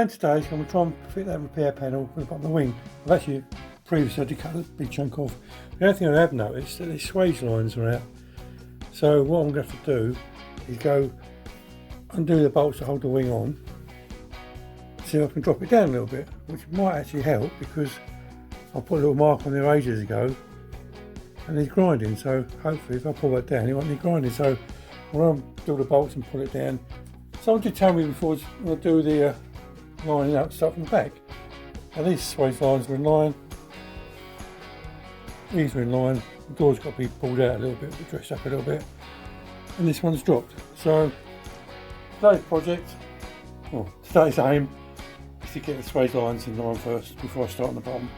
And today I'm going to try and fit that repair panel on the bottom of the wing. I've actually previously had to cut a big chunk off. The only thing I have noticed is that these swage lines are out. So what I'm going to have to do is go undo the bolts that hold the wing on, see if I can drop it down a little bit, which might actually help because I put a little mark on there ages ago and it's grinding, so hopefully if I pull that down it won't need grinding. So when I do the bolts and pull it down, someone did tell me before when I do the lining up stuff from the back, and these swage lines are in line, these are in line, the door's got to be pulled out a little bit, dressed up a little bit, and this one's dropped. So today's project, well today's aim, is to get the swage lines in line first before I start on the bottom.